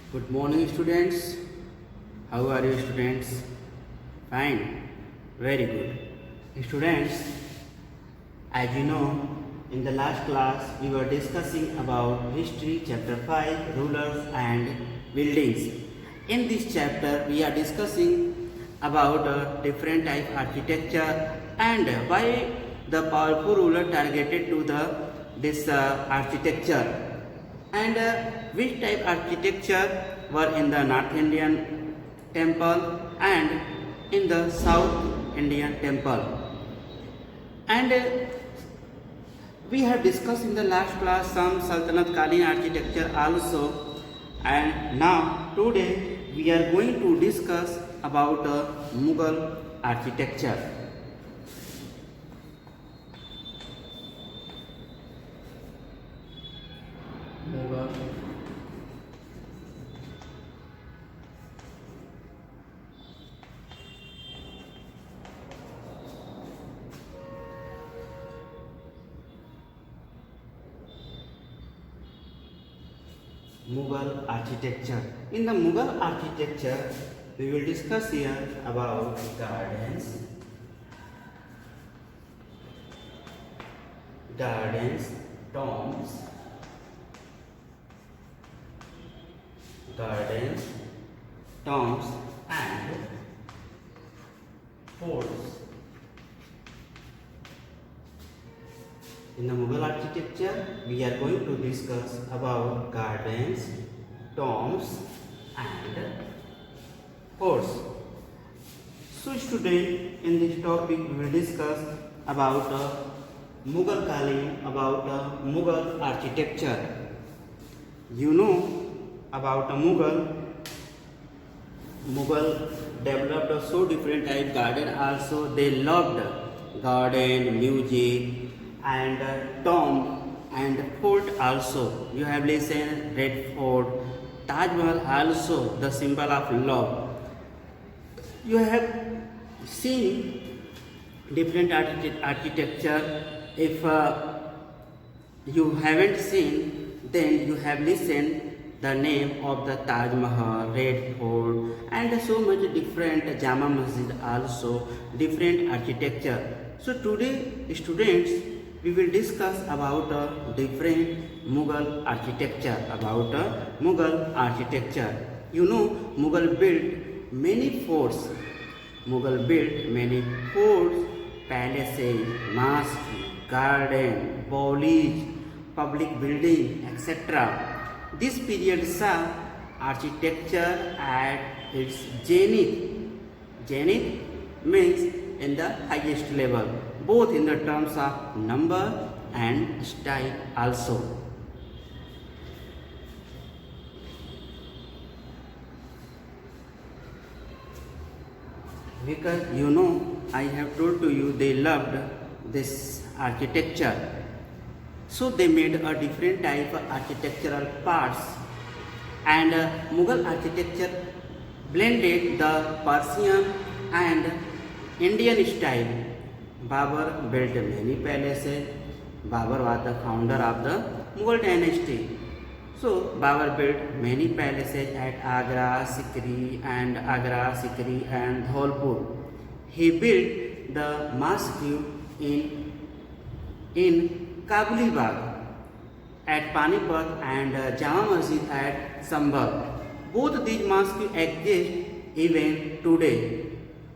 Good morning, students. How are you, students? Fine. Very good. Students, as you know, in the last class we were discussing about history, chapter 5, rulers and buildings. In this chapter, we are discussing about different type architecture and why the powerful ruler targeted to this architecture and which type architecture were in the North Indian temple and in the South Indian temple. And we have discussed in the last class some Sultanate Kalin architecture also, and now today we are going to discuss about Mughal architecture. Mughal Mughal architecture. In the Mughal architecture, we will discuss here about gardens, tombs, and forts. In the Mughal architecture, we are going to discuss about gardens, tombs and forts. So today in this topic we will discuss about Mughal Kalin, about Mughal architecture. You know about Mughal developed so different type garden also. They loved garden, music and tomb and fort also. You have listened Red Fort, Taj Mahal also the symbol of love. You have seen different architecture. If you haven't seen, then you have listened the name of the Taj Mahal, Red Fort and so much different Jama Masjid also, different architecture. So today students, we will discuss about different Mughal architecture. You know, Mughal built many forts. Palaces, mosques, garden, college, public building, etc. This period saw architecture at its zenith. Zenith means in the highest level, both in the terms of number and style also. Because you know, I have told to you they loved this architecture. So they made a different type of architectural parts, and Mughal architecture blended the Persian and Indian style. Babur built many palaces. Babur was the founder of the Mughal dynasty. So Babur built many palaces at Agra, Sikri and Dholpur. He built the mosque in Kabuli Bagh at Panipat and Jama Masjid at Sambhal. Both these mosques exist even today.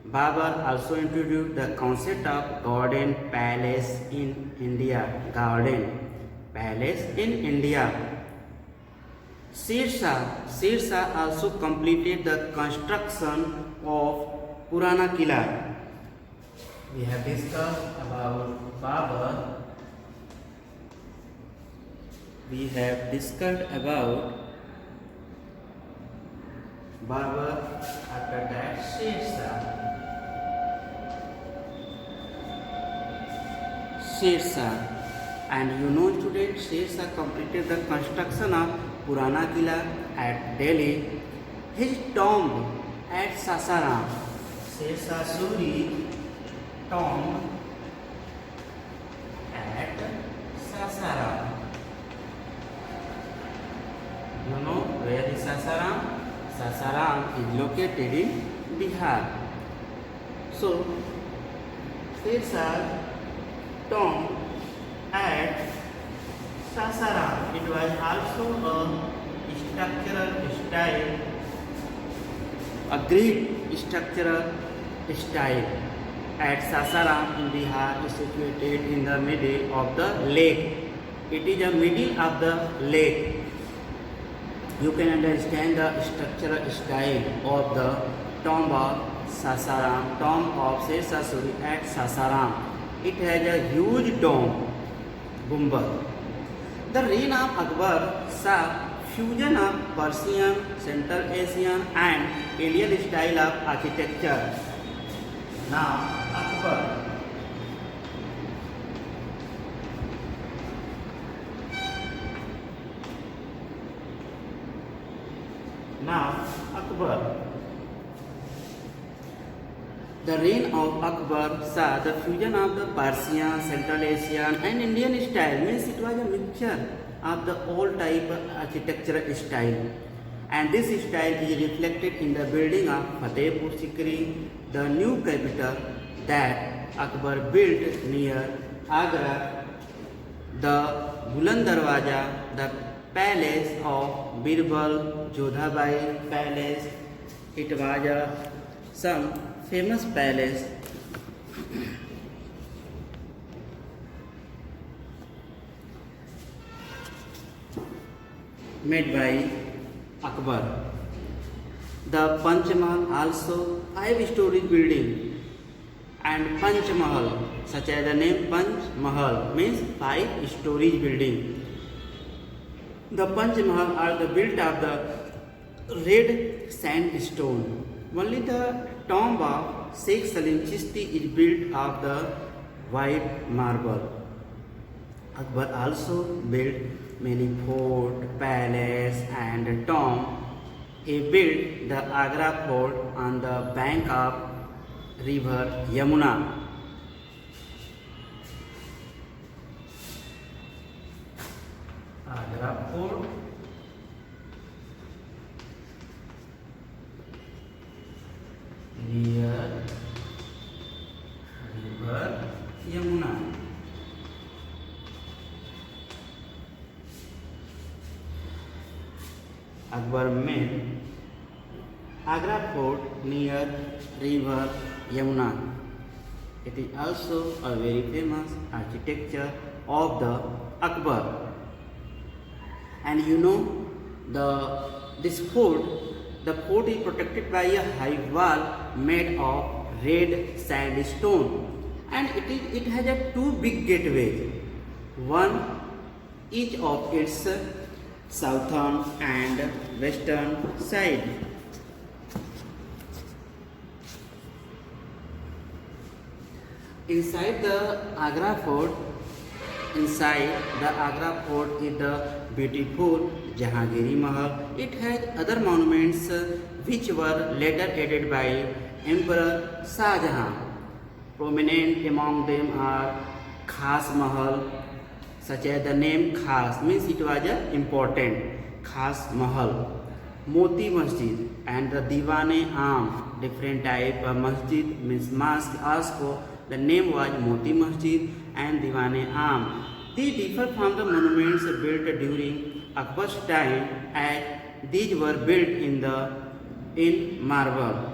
Babur also introduced the concept of garden palace in India. Sher Shah also completed the construction of Purana Kila. We have discussed about Babur. We have discussed about Babur, after that Sher Shah. And you know students, Sher Shah completed the construction of Purana Kila at Delhi. His tomb at Sasaram. Sher Shah Suri tomb at Sasaram. You know where is Sasaram? Sasaram is located in Bihar. So, there's a tomb at Sasaram. It was also a structural style, a great structural style at Sasaram in Bihar is situated in the middle of the lake. It is the middle of the lake. You can understand the structural style of the tomb of Sasaram, tomb of Seshasuri at Sasaram. It has a huge dome, gumbad. The reign of Akbar saw fusion of Persian, Central Asian and Indian style of architecture. Now, Akbar. Now, Akbar. The reign of Akbar saw the fusion of the Persian, Central Asian and Indian style. Means it was a mixture of the all type architectural style. And this style is reflected in the building of Fatehpur Sikri, the new capital that Akbar built near Agra, the Buland Darwaja, the palace of Birbal, Jodhabai palace. It was some famous palace made by Akbar. The Panch Mahal also 5-story building, and Panch Mahal, such as the name Panch Mahal means 5-story building. The Panch Mahal are the built of the red sandstone. Only the tomb of Sheikh Salim Chishti is built of the white marble. Akbar also built many fort, palace and tomb. He built the Agra fort on the bank of river Yamuna. Agra fort near river Yamuna. Akbar made Agra fort near river Yamuna. It is also a very famous architecture of the Akbar. And you know this fort, the fort is protected by a high wall made of red sandstone, and it has a two big gateways, one each of its southern and western side. Inside the Agra fort is the beautiful Jahangiri Mahal. It has other monuments which were later added by Emperor Shah Jahan. Prominent among them are Khas Mahal, such as the name Khas means it was important. Khas Mahal, Moti Masjid and the Diwane Am, different type of masjid means mosque. Also, the name was Moti Masjid and Diwane Am. They differ from the monuments built during Akbar's time, as these were built in marble.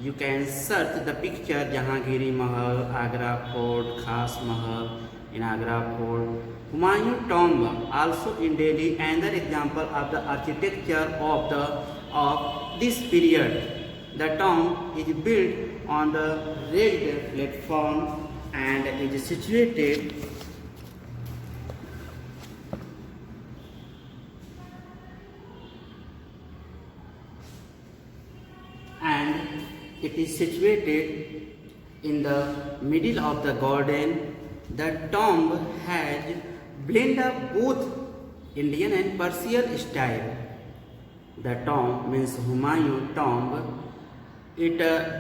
You can search the picture Jahangiri Mahal, Agra Fort, Khas Mahal in Agra Fort. Humayun Tomb also in Delhi, another example of the architecture of this period. The tomb is built on the red platform and is situated in the middle of the garden. The tomb has blend of both Indian and Persian style. The tomb means Humayun tomb. It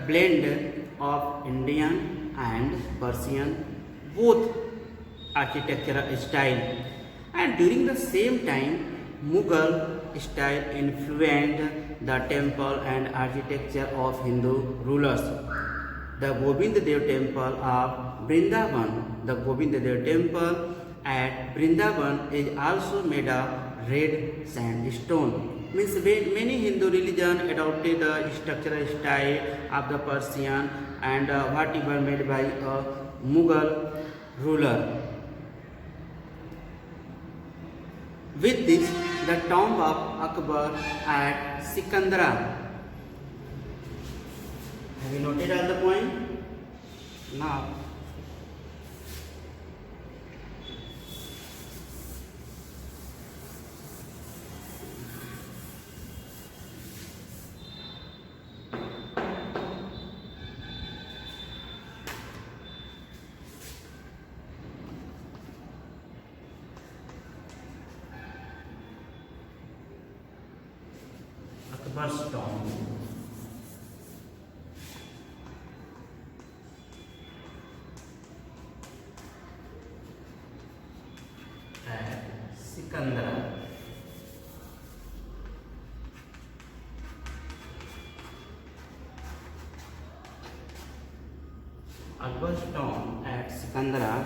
blend of Indian and Persian both architectural style. And during the same time, Mughal style influenced the temple and architecture of Hindu rulers. The Govind Dev temple of Vrindavan, the Govind Dev temple at Vrindavan is also made of red sandstone. Means many Hindu religion adopted the structural style of the Persian and whatever made by a Mughal ruler. With this, the tomb of Akbar at Sikandra. Have you noted all the point? Now, Akbar's tomb. At Sikandra. Akbar's tomb at Sikandra.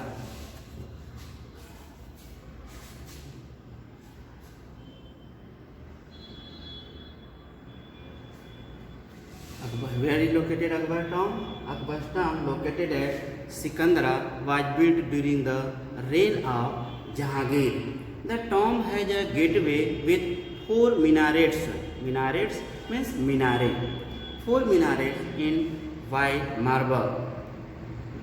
Where is located Akbar tomb? Akbar's tomb located at Sikandra was built during the reign of Jahangir. The tomb has a gateway with four minarets. Minarets means minaret. Four minarets in white marble.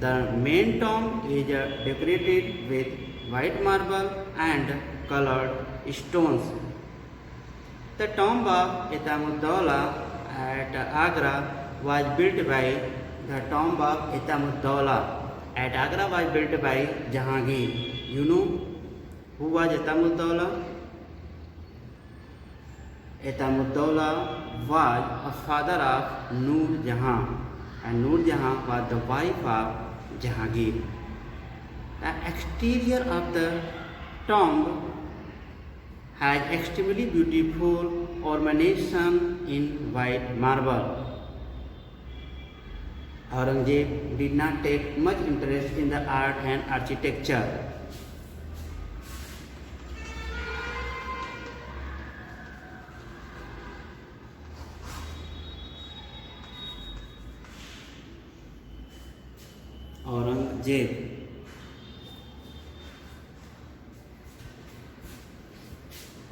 The main tomb is decorated with white marble and colored stones. The tomb of Etamuddaulah at Agra was built by the tomb of Etamuddaulah at Agra was built by Jahangir. You know who was Etamuddaulah? Etamuddaulah was a father of Noor Jahan, and Noor Jahan was the wife of Jahangir. The exterior of the tomb has extremely beautiful ornamentation in white marble. Aurangzeb did not take much interest in the art and architecture.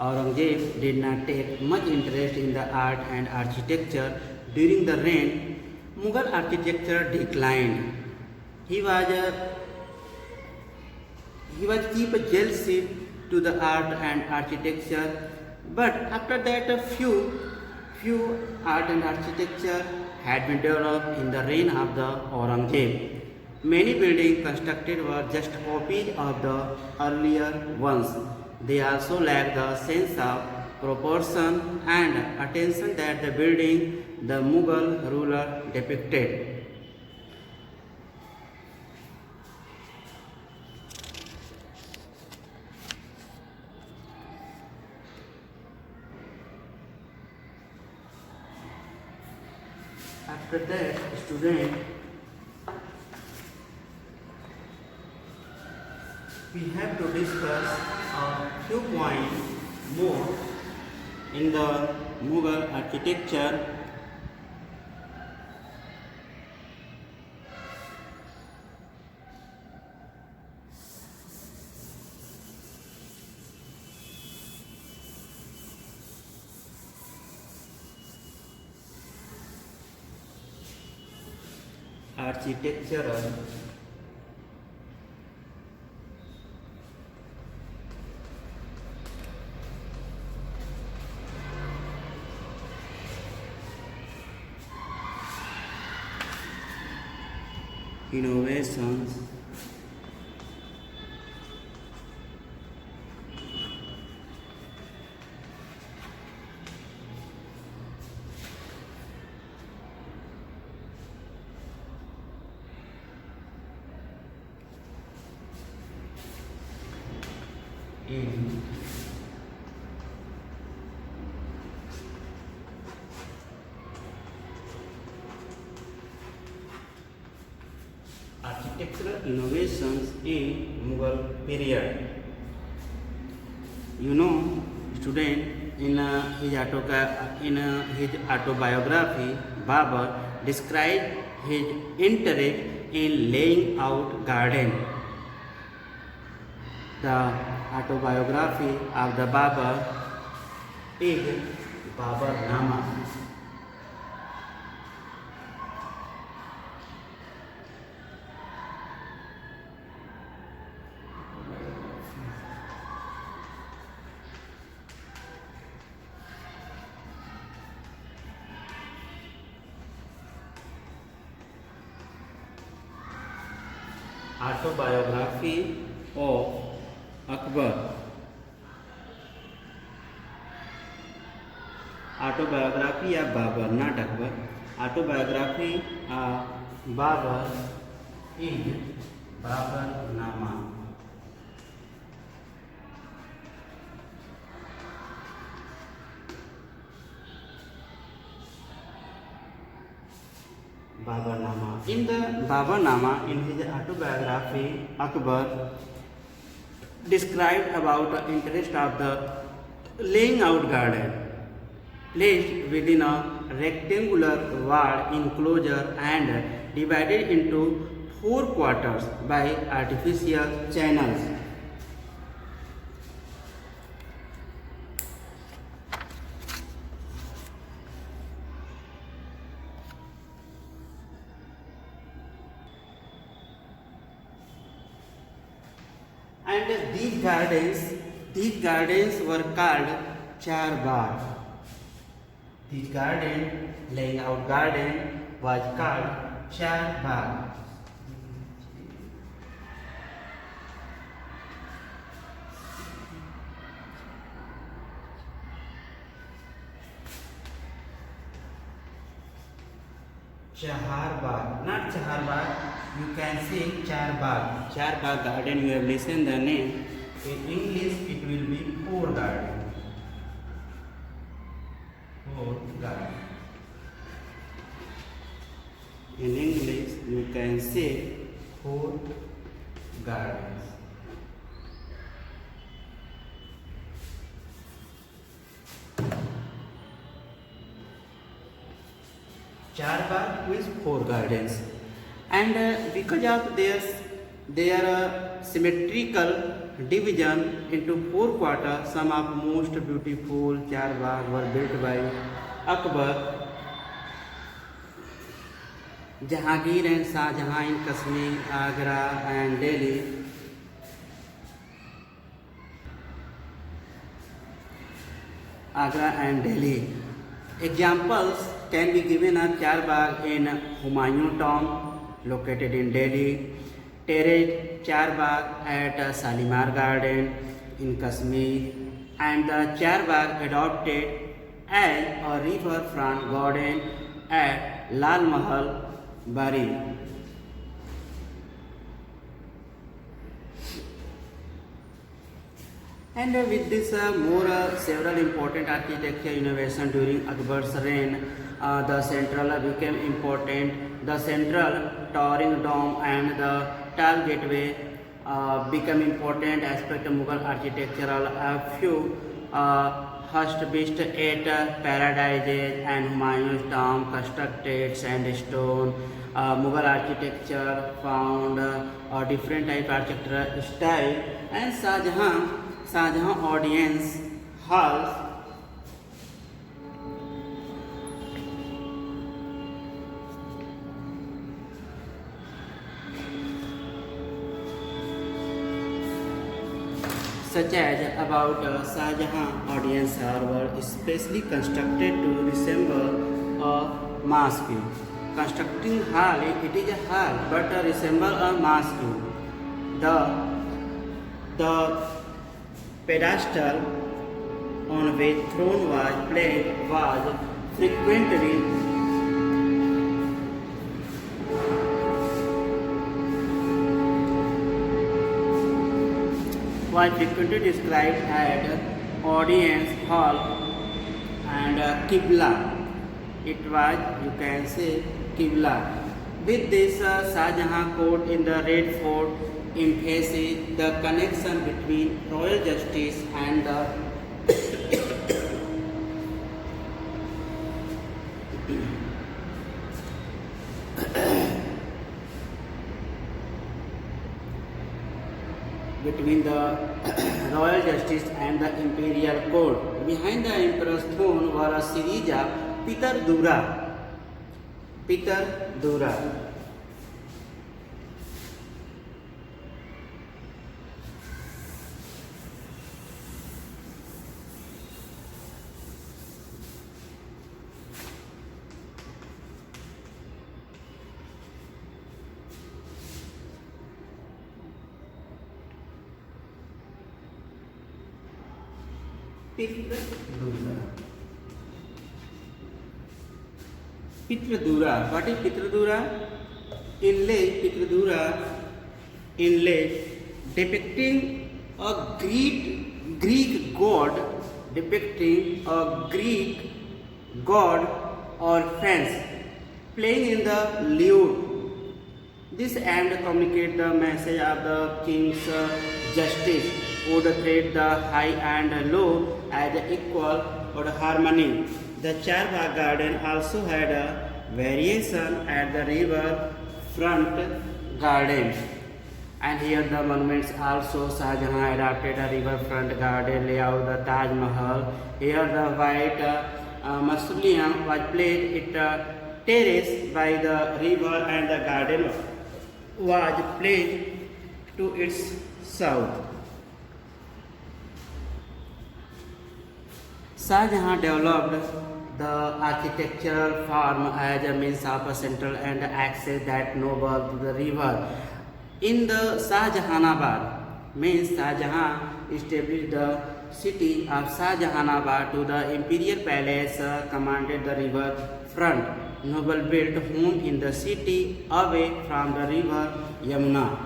Aurangzeb did not take much interest in the art and architecture. During the reign, Mughal architecture declined. He was keep a jealousy to the art and architecture, but after that a few art and architecture had been developed in the reign of the Aurangzeb. Many buildings constructed were just copies of the earlier ones. They also lack the sense of proportion and attention that the building the Mughal ruler depicted. After that, student, we have to discuss a few points more in the Mughal architecture. Architectural innovations in architectural innovations in Mughal period. You know, student, in his autobiography, Babur described his interest in laying out garden. The autobiography of the Babur is Baburnama. Autobiography of Akbar. Autobiography of Babur, not Akbar. Autobiography of Babur is Baburnama. Baburnama. In the Baburnama, in his autobiography, Akbar described about the interest of the laying out garden placed within a rectangular wall enclosure and divided into 4 quarters by artificial channels. And these gardens were called Char Bagh. This garden, laying out garden, was called Char Bagh. Chahar Bagh, not Chahar Bagh. You can say Char Bagh. Char Bagh garden. You have listened the name. In English, it will be 4 garden. 4 garden. In English, you can say 4 gardens. Char Bagh means 4 gardens, and because of their symmetrical division into 4 quarters, some of most beautiful Char Bagh were built by Akbar, Jahangir and Shah Jahan in Kashmir, Agra and Delhi. Agra and Delhi. Examples can be given of Char Bagh in Humayun tomb located in Delhi, terraced Char Bagh at Shalimar Garden in Kashmir, and the Char Bagh adopted as a riverfront garden at Lal Mahal, Bari. And with this several important architecture innovation during Akbar's reign, the central became important. The central towering dome and the tall gateway become important aspect of Mughal architectural. A few Hurst-based 8 paradises and Humayun's tomb constructed sandstone. Mughal architecture found a different type of architectural style, and Shah Jahan audience halls such as about Shah Jahan audience hall were specially constructed to resemble a mosque. Constructing hall, it is a hall but resemble a mosque. The pedestal on which throne was placed was frequently described as audience hall and Qibla. It was, you can say, Qibla. With this, Shah Jahan court in the Red Fort emphasized the connection between royal justice and the between the royal justice and the imperial court. Behind the emperor's throne were a series of Pitar Dura. Pitar Dura. Pitradura. Pitradura. What is Pitradura? Inlay depicting a Greek god, or fence playing in the lute. This aimed to communicate the message of the king's justice, would treat the high and low as equal or harmony. The Charbagh garden also had a variation at the river front garden. And here the monuments also. Shah Jahan adopted a riverfront garden layout, the Taj Mahal. Here the white mausoleum was placed at terrace by the river, and the garden was placed to its south. Shah Jahan developed the architectural form as a means of a central and access that noble to the river. In the Shah Jahanabad, means Shah Jahan established the city of Shah Jahanabad to the imperial palace commanded the river front. Noble built home in the city away from the river Yamuna.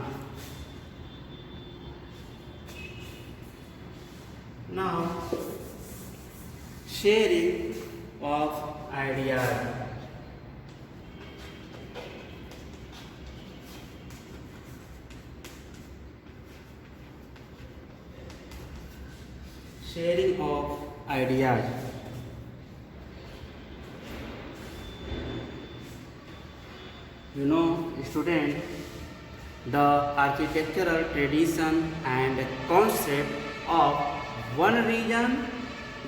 Now, sharing of ideas. Sharing of ideas. You know, student, the architectural tradition and concept of one region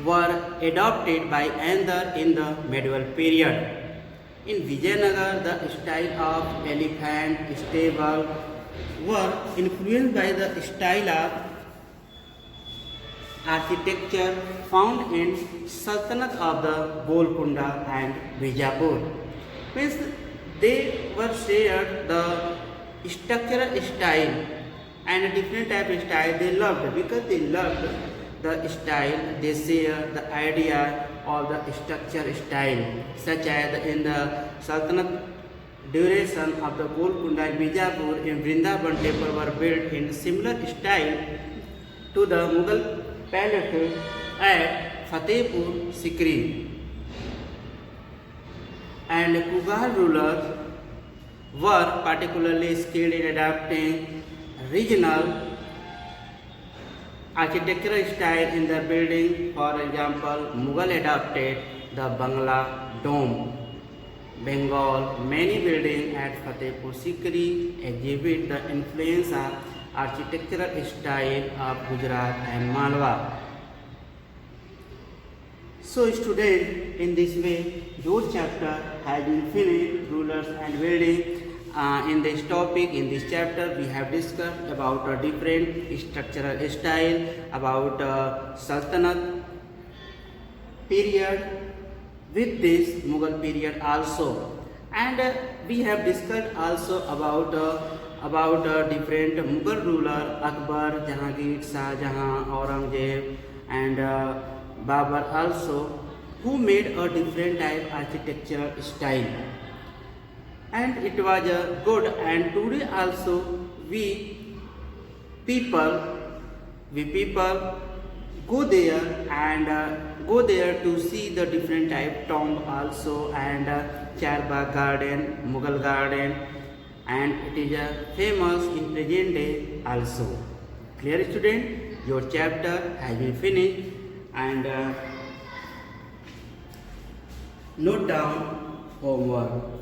were adopted by another in the medieval period. In Vijayanagar, the style of elephant stable were influenced by the style of architecture found in Sultanate of the Golconda and Bijapur. Means they were shared the structural style and different type of style they loved. Because they loved the style, they share the idea of the structure style, such as in the Sultanate duration of the Golconda and Bijapur in Vrindavan temple were built in similar style to the Mughal palace at Fatehpur Sikri. And Mughal rulers were particularly skilled in adapting regional architectural style in the building. For example, Mughal adopted the Bangla Dome, Bengal. Many buildings at Fatehpur Sikri exhibit the influence of architectural style of Gujarat and Malwa. So student, in this way, your chapter has been finished, rulers and building. In this topic, in this chapter, we have discussed about a different structural style, about Sultanate period, with this Mughal period also. And we have discussed also about different Mughal ruler, Akbar, Jahangir, Shah Jahan, Aurangzeb, and Babur also, who made a different type architectural style. And it was good. And today also we people go there to see the different type tomb also, and Charbagh Garden, Mughal Garden, and it is famous in present day also. Clear, student? Your chapter has been finished, and note down homework.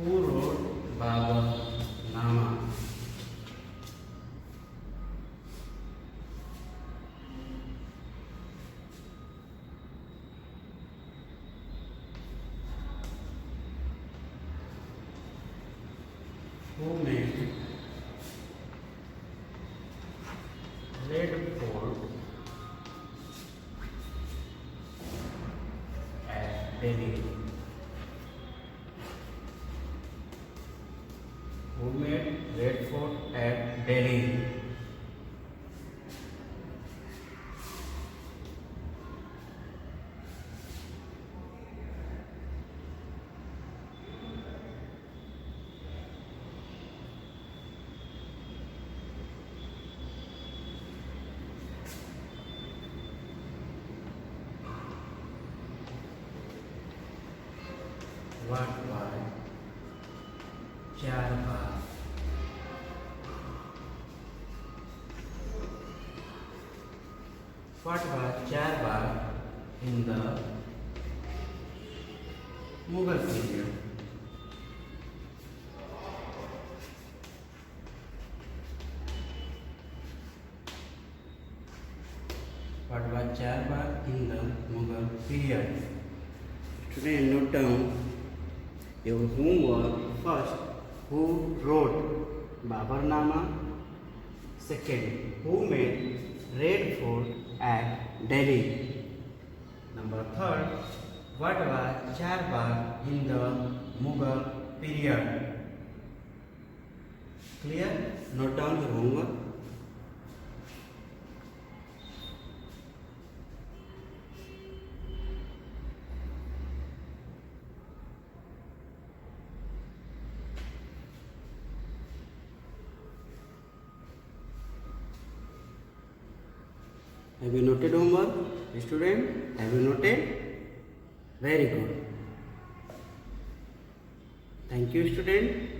Who wrote Babur Nama? Who made Red Fort at Delhi? Who made Red Fort at Delhi? What was Charbagh? What was Charbagh in the Mughal period? What was Charbagh in the Mughal period? Student, note down your homework. First, who wrote Babarnama? Second, who made Red Fort at Delhi? Number third, what was Charbagh in the Mughal period? Clear? Note down your homework. Have you noted homework, student? Have you noted? Very good. Thank you, student.